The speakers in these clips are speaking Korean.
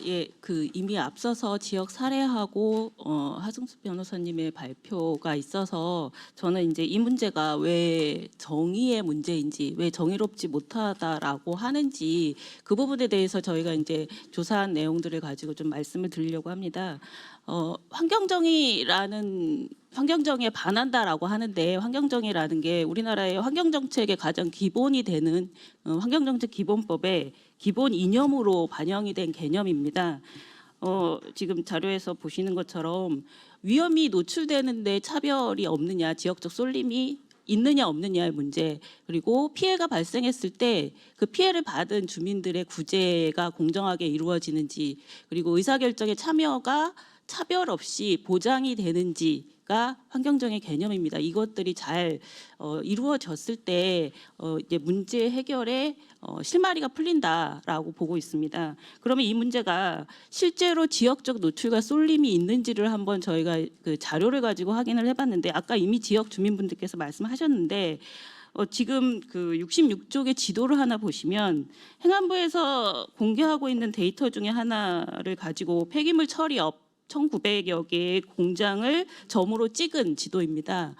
예. 이미 앞서서 지역 사례하고 하승수 변호사님의 발표가 있어서 저는 이제 이 문제가 왜 정의의 문제인지, 왜 정의롭지 못하다라고 하는지 그 부분에 대해서 저희가 이제 조사한 내용들을 가지고 좀 말씀을 드리려고 합니다. 환경정의에 반한다라고 하는데, 환경정의라는 게 우리나라의 환경정책의 가장 기본이 되는 환경정책 기본법에 기본 이념으로 반영이 된 개념입니다. 지금 자료에서 보시는 것처럼 위험이 노출되는데 차별이 없느냐, 지역적 쏠림이 있느냐 없느냐의 문제, 그리고 피해가 발생했을 때 그 피해를 받은 주민들의 구제가 공정하게 이루어지는지, 그리고 의사결정에 참여가 차별 없이 보장이 되는지가 환경정의 개념입니다. 이것들이 잘 이루어졌을 때 이제 문제 해결에 실마리가 풀린다라고 보고 있습니다. 그러면 이 문제가 실제로 지역적 노출과 쏠림이 있는지를 한번 저희가 그 자료를 가지고 확인을 해봤는데, 아까 이미 지역 주민분들께서 말씀하셨는데 지금 그 66쪽의 지도를 하나 보시면 행안부에서 공개하고 있는 데이터 중에 하나를 가지고 폐기물 처리업 1,900여 개의 공장을 점으로 찍은 지도입니다.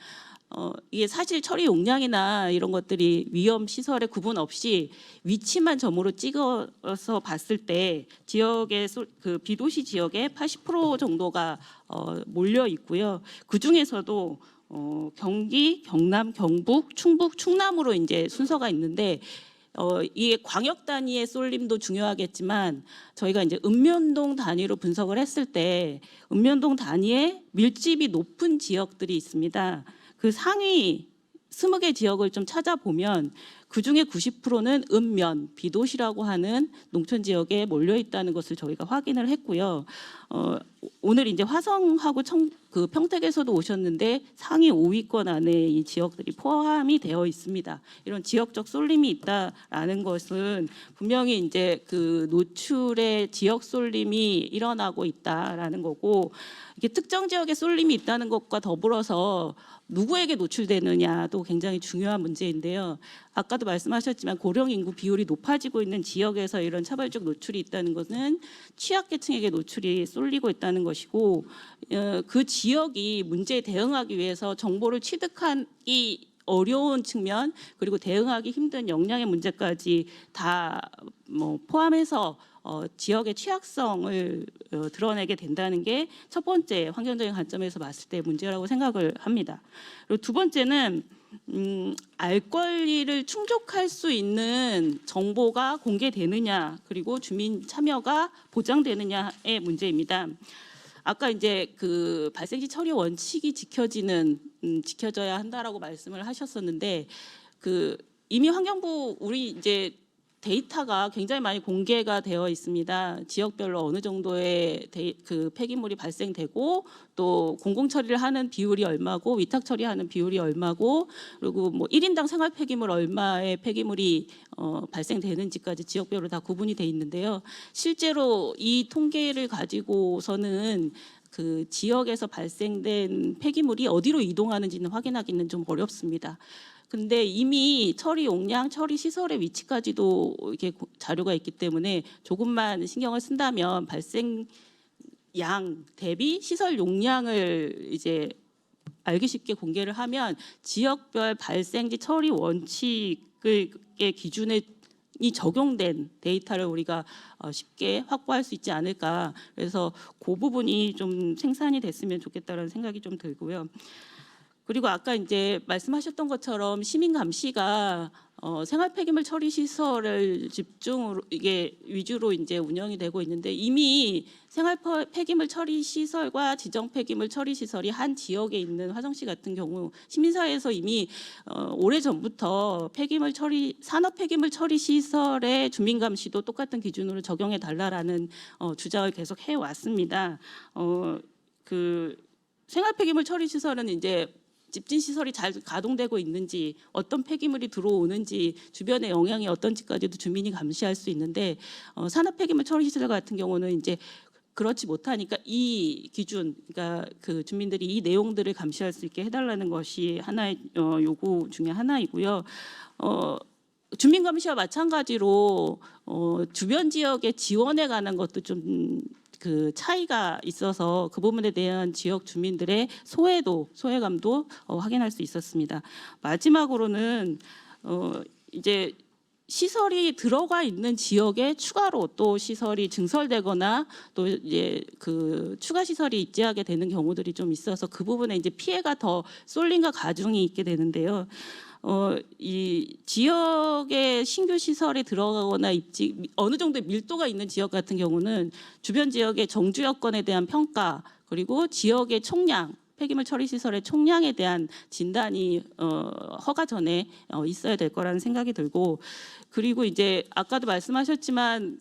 이게 사실 처리 용량이나 이런 것들이 위험 시설에 구분 없이 위치만 점으로 찍어서 봤을 때 지역의 그 비도시 지역의 80% 정도가 몰려 있고요. 그 중에서도 경기, 경남, 경북, 충북, 충남으로 이제 순서가 있는데, 이게 광역 단위의 쏠림도 중요하겠지만 저희가 이제 읍면동 단위로 분석을 했을 때 읍면동 단위의 밀집이 높은 지역들이 있습니다. 그 상위 20개 지역을 좀 찾아보면 그 중에 90%는 읍면, 비도시라고 하는 농촌 지역에 몰려 있다는 것을 저희가 확인을 했고요. 오늘 이제 화성하고 그 평택에서도 오셨는데 상위 5위권 안에 이 지역들이 포함이 되어 있습니다. 이런 지역적 쏠림이 있다라는 것은 분명히 이제 그 노출의 지역 쏠림이 일어나고 있다라는 거고, 이게 특정 지역에 쏠림이 있다는 것과 더불어서 누구에게 노출되느냐도 굉장히 중요한 문제인데요. 아까도 말씀하셨지만 고령 인구 비율이 높아지고 있는 지역에서 이런 차별적 노출이 있다는 것은 취약계층에게 노출이 쏠리고 있다는 것이고, 그 지역이 문제에 대응하기 위해서 정보를 취득하기 어려운 측면, 그리고 대응하기 힘든 역량의 문제까지 다 포함해서 지역의 취약성을 드러내게 된다는 게 첫 번째 환경적인 관점에서 봤을 때 문제라고 생각을 합니다. 그리고 두 번째는 알 권리를 충족할 수 있는 정보가 공개되느냐, 그리고 주민 참여가 보장되느냐의 문제입니다. 아까 이제 그 발생지 처리 원칙이 지켜져야 한다라고 말씀을 하셨었는데, 그 이미 환경부 우리 이제 데이터가 굉장히 많이 공개가 되어 있습니다. 지역별로 어느 정도의 그 폐기물이 발생되고, 또 공공 처리를 하는 비율이 얼마고, 위탁 처리하는 비율이 얼마고, 그리고 뭐 1인당 생활 폐기물 얼마의 폐기물이 발생되는지까지 지역별로 다 구분이 돼 있는데요. 실제로 이 통계를 가지고서는 그 지역에서 발생된 폐기물이 어디로 이동하는지는 확인하기는 좀 어렵습니다. 근데 이미 처리 용량, 처리 시설의 위치까지도 이렇게 자료가 있기 때문에 조금만 신경을 쓴다면 발생 양 대비 시설 용량을 이제 알기 쉽게 공개를 하면 지역별 발생지 처리 원칙의 기준에 이 적용된 데이터를 우리가 쉽게 확보할 수 있지 않을까. 그래서 그 부분이 좀 생산이 됐으면 좋겠다는 생각이 좀 들고요. 그리고 아까 이제 말씀하셨던 것처럼 시민 감시가 생활 폐기물 처리 시설을 집중으로 이게 위주로 이제 운영이 되고 있는데, 이미 생활 폐기물 처리 시설과 지정 폐기물 처리 시설이 한 지역에 있는 화성시 같은 경우 시민사회에서 이미 오래 전부터 산업 폐기물 처리 시설의 주민 감시도 똑같은 기준으로 적용해 달라라는 주장을 계속 해 왔습니다. 그 생활 폐기물 처리 시설은 이제 집진 시설이 잘 가동되고 있는지, 어떤 폐기물이 들어오는지, 주변의 영향이 어떤지까지도 주민이 감시할 수 있는데, 산업 폐기물 처리 시설 같은 경우는 이제 그렇지 못하니까 이 기준, 그러니까 그 주민들이 이 내용들을 감시할 수 있게 해달라는 것이 하나의 요구 중에 하나이고요. 주민감시와 마찬가지로 주변 지역의 지원에 관한 것도 좀 그 차이가 있어서 그 부분에 대한 지역 주민들의 소외감도 확인할 수 있었습니다. 마지막으로는 이제 시설이 들어가 있는 지역에 추가로 또 시설이 증설되거나 또 이제 그 추가 시설이 입지하게 되는 경우들이 좀 있어서 그 부분에 이제 피해가 더 쏠림과 가중이 있게 되는데요. 이 지역의 신규 시설에 들어가거나 어느 정도 밀도가 있는 지역 같은 경우는 주변 지역의 정주 여건에 대한 평가 그리고 지역의 총량 폐기물 처리 시설의 총량에 대한 진단이 허가 전에 있어야 될 거라는 생각이 들고 그리고 이제 아까도 말씀하셨지만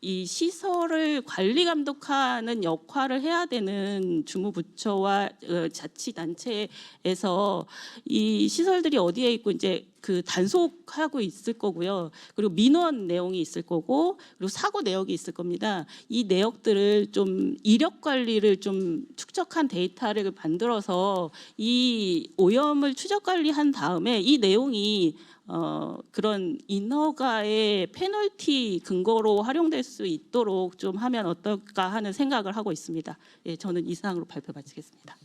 이 시설을 관리 감독하는 역할을 해야 되는 주무부처와 자치단체에서 이 시설들이 어디에 있고 이제 그 단속하고 있을 거고요. 그리고 민원 내용이 있을 거고 그리고 사고 내역이 있을 겁니다. 이 내역들을 좀 이력 관리를 좀 축적한 데이터를 만들어서 이 오염을 추적 관리한 다음에 이 내용이 그런 인허가의 페널티 근거로 활용될 수 있도록 좀 하면 어떨까 하는 생각을 하고 있습니다. 예, 저는 이상으로 발표 마치겠습니다.